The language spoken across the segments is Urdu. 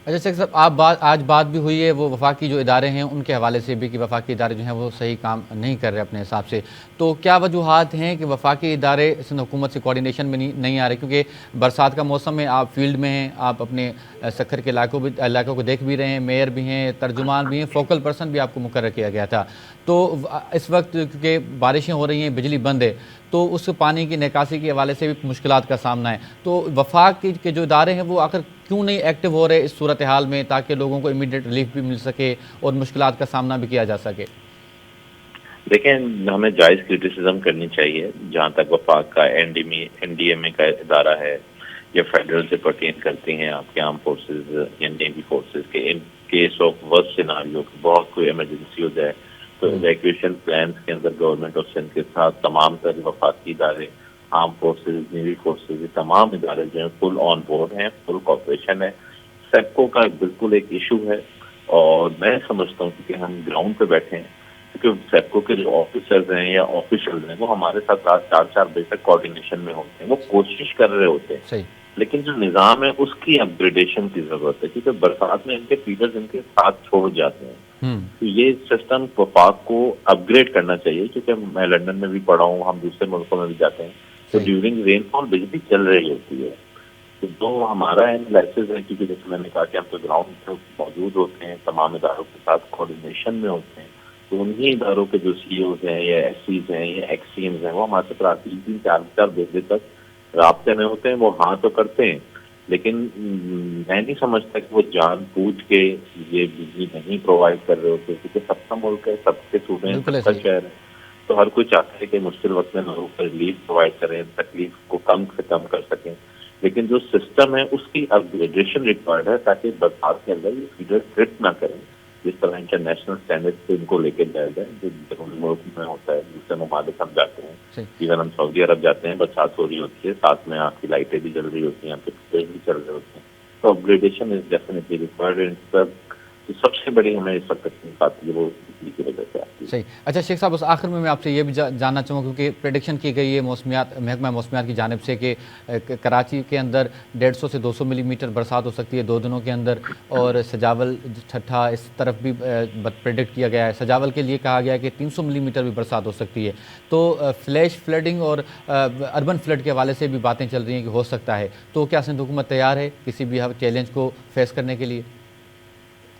اچھا شیخ صاحب، آج بات بھی ہوئی ہے وہ وفاقی جو ادارے ہیں ان کے حوالے سے بھی کہ وفاقی ادارے جو ہیں وہ صحیح کام نہیں کر رہے اپنے حساب سے، تو کیا وجوہات ہیں کہ وفاقی ادارے سندھ حکومت سے کوارڈینیشن میں نہیں آ رہے؟ کیونکہ برسات کا موسم ہے، آپ فیلڈ میں ہیں، آپ اپنے سکھر کے علاقوں کو دیکھ بھی رہے ہیں، میئر بھی ہیں، ترجمان بھی ہیں، فوکل پرسن بھی آپ کو مقرر کیا گیا تھا، تو اس وقت کیونکہ بارشیں ہو رہی ہیں، بجلی بند ہے، تو اس پانی کی نکاسی کے حوالے سے بھی مشکلات کا سامنا ہے، تو وفاق کے جو ادارے ہیں وہ آخر کیوں نہیں ایکٹیو ہو رہے اس صورتحال میں، تاکہ لوگوں کو امیڈیٹ ریلیف بھی مل سکے اور مشکلات کا سامنا بھی کیا جا سکے؟ دیکھیں، ہمیں جائز کرٹیسزم کرنی چاہیے جہاں تک وفاق کا این ڈی ایم اے کا ادارہ ہے یا فیڈرل سے پرٹین کرتی ہیں آپ کے آرم فورسز یا نیوی فورسز کے، in case of worst scenario بہت کوئی ایمرجنسی ہو جائے تو ایویکویشن پلانس کے اندر گورنمنٹ آف سندھ کے ساتھ تمام تر وفاقی ادارے، آرم فورسز، نیوی فورسز، یہ تمام ادارے جو ہیں فل آن بورڈ ہیں، فل کوپریشن ہے۔ سیپکو کا بالکل ایک ایشو ہے، اور میں سمجھتا ہوں کہ ہم گراؤنڈ پہ بیٹھے ہیں، کیونکہ سیپکو کے جو آفیسرز ہیں یا آفیشلز ہیں وہ ہمارے ساتھ رات 4 بجے تک کوارڈینیشن میں ہوتے ہیں، وہ کوشش کر رہے ہوتے ہیں، صحیح۔ لیکن جو نظام ہے اس کی اپ گریڈیشن کی ضرورت ہے، کیونکہ برسات میں ان کے فیڈرز ان کے ساتھ چھوڑ جاتے ہیں، تو یہ سسٹم وفاق کو اپ گریڈ کرنا چاہیے، کیونکہ میں لندن میں بھی پڑھا ہوں، ہم دوسرے ملکوں میں بھی جاتے ہیں تو صحیح۔ ڈیورنگ رین فال بجلی چل رہی ہوتی ہے، تو جو ہمارا اینالائسز ہے، کیونکہ جیسے میں نے کہا کہ ہم تو گراؤنڈ پہ موجود ہوتے ہیں، تمام اداروں کے ساتھ کوارڈینیشن میں ہوتے ہیں، تو انہیں اداروں کے جو سی اوز ہیں یا ایس سیز ہیں یا ایکس سی ایمز ہیں وہ ہمارے ساتھ رات 3-4 بجے تک رابطے میں ہوتے ہیں، وہ ہاں تو کرتے ہیں، لیکن میں نہیں سمجھتا کہ وہ جان بوجھ کے یہ بجلی نہیں پرووائڈ کر رہے ہوتے، کیونکہ سب کا ملک ہے، سب کے صوبے ہیں، بالکل سب ہے، کا صحیح۔ شہر ہے، تو ہر کوئی چاہتا ہے کہ مشکل وقت میں لوگوں کو ریلیف پرووائڈ کریں، تکلیف کو کم سے کم کر سکیں، لیکن جو سسٹم ہے اس کی اپ گریڈیشن ریکوائرڈ ہے تاکہ برسات کے اندر یہ فیڈر ٹرپ نہ کریں، جس طرح انٹرنیشنل اسٹینڈرڈ سے ان کو لے کے جایا جائے، جو بیرونی ملک میں ہوتا ہے، دوسرے ممالک ہم جاتے ہیں، صحیح۔ ایون ہم سعودی عرب جاتے ہیں، برسات ہو رہی ہوتی ہے، ساتھ میں آپ کی لائٹیں بھی جل رہی ہوتی ہیں، آپ کے فیڈر بھی چل رہے ہوتے ہیں، تو اپ گریڈیشن از ڈیفینیٹلی ریکوائرڈ، سب سے بڑی ہمیں اس وقت تکلیف آتی ہے وہ بجلی کی وجہ سے آتی ہے۔ صحیح۔ اچھا شیخ صاحب، اس آخر میں آپ سے یہ بھی جاننا چاہوں گا، کیونکہ پریڈکشن کی گئی ہے محکمہ موسمیات کی جانب سے کہ کراچی کے اندر 150 سے 200 ملی میٹر برسات ہو سکتی ہے 2 دنوں کے اندر، اور سجاول ٹھٹھا اس طرف بھی پریڈکٹ کیا گیا ہے، سجاول کے لیے کہا گیا ہے کہ 300 ملی میٹر بھی برسات ہو سکتی ہے، تو فلیش فلڈنگ اور اربن فلڈ کے حوالے سے بھی باتیں چل رہی ہیں کہ ہو سکتا ہے، تو کیا سندھ حکومت تیار ہے کسی بھی چیلنج کو فیس کرنے کے لیے؟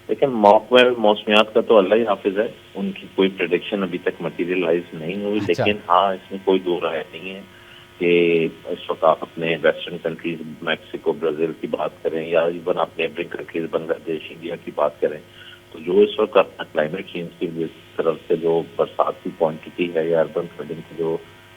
لیکن محکمہ موسمیات کا تو اللہ ہی حافظ ہے، ان کی کوئی پریڈکشن ابھی تک مٹیریلائز نہیں ہوئی، اچھا۔ لیکن ہاں اس میں کوئی دو رائے نہیں ہے کہ اس وقت آپ اپنے ویسٹرن کنٹریز میکسیکو، برازیل کی بات کریں یا ایون آپ نیبرنگ کنٹریز بنگلہ دیش، انڈیا کی بات کریں، تو جو اس وقت اپنا کلائمیٹ چینج کی طرف سے جو برسات کی کوانٹٹی ہے یا اربن فلڈنگ کے جو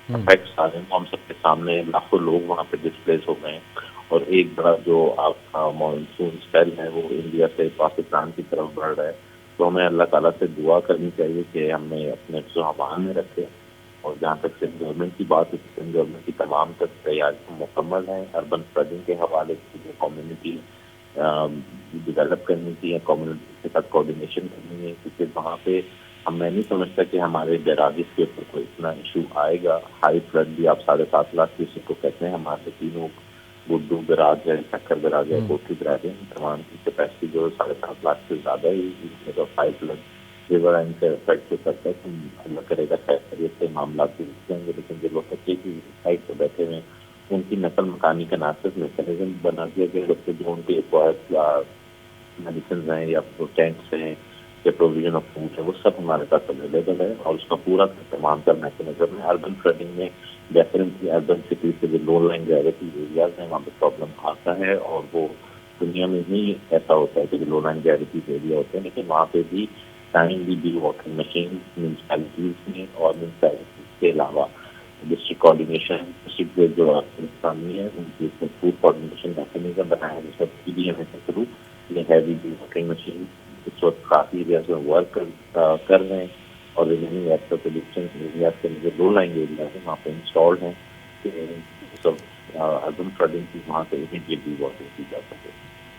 افیکٹس آ رہے ہیں، ہم سب کے سامنے لاکھوں لوگ وہاں پہ ڈسپلیس ہو گئے ہیں، اور ایک بڑا جو آپ کا مانسون اسپیل ہے وہ انڈیا سے پاکستان کی طرف بڑھ رہا ہے، تو ہمیں اللہ تعالیٰ سے دعا کرنی چاہیے کہ ہمیں اپنے امان میں رکھے، اور جہاں تک سندھ گورنمنٹ کی بات ہے، سندھ گورنمنٹ کی تمام تر تیاریاں مکمل ہیں، اربن فلڈنگ کے حوالے سے جو کمیونٹی ڈیولپ کرنی کی ہے، کمیونٹی کے ساتھ کوآرڈینیشن کرنی ہے، کیونکہ وہاں پہ میں نہیں سمجھتا کہ ہمارے بیراجز کے اوپر کوئی اتنا ایشو آئے گا، ہائی فلڈ بھی آپ 7.5 لاکھ کسی کو کہتے ہیں، ہمارے تینوں گڈو براج ہے، چکر براج ہے، کوٹھی براج ہے، تمام کی کیپیسٹی جو 7.5 لاکھ سے زیادہ ہی 5 لاکھ ریور ان سے افیکٹ ہو سکتا ہے، تو اللہ کرے گا خیریت سے معاملات بھی رک جائیں گے، لیکن جو لوگ بچے کی سائڈ پہ بیٹھے ہوئے ہیں ان کی نقل مکانی کا ناصر میکینزم بنا دیا گیا، بچے جو ان کے میڈیسنز ہیں یا ٹینٹس ہیں یا پروویژن آف فوڈ ہے وہ سب ہمارے پاس اویلیبل ہے، اور اس کا پورا تمام تر میکینزم ہے۔ اربن فلڈنگ میں ڈیفینیٹلی اربن سٹیز کے جو لو لائن گریویٹی ایریاز ہیں وہاں پہ پرابلم آتا ہے، اور وہ دنیا میں ہی ایسا ہوتا ہے کہ جو لو لائن گریویٹی ایریا ہوتے ہیں، لیکن وہاں پہ بھی ٹائملی بھی واٹر مشین میونسپیلٹیز میں اور میونسپیلٹیز کے علاوہ ڈسٹرکٹ کوآرڈینیشن، ڈسٹرکٹ جو انسانی ہے ان کی فوڈ کوآرڈینیشن میکینزم بنایا ہے، جس وقت PDM کے تھرو یہ ہیوی واٹرنگ مشین اس وقت کافی ایریاز میں ورک کر رہے ہیں، اور remaining as per distance areas کے جو لو لائن ایریاز ہیں وہاں پہ انسٹالڈ ہیں کہ سب اربن فلڈنگ کی وہاں سے امیڈیٹلی واٹر کی جا سکے۔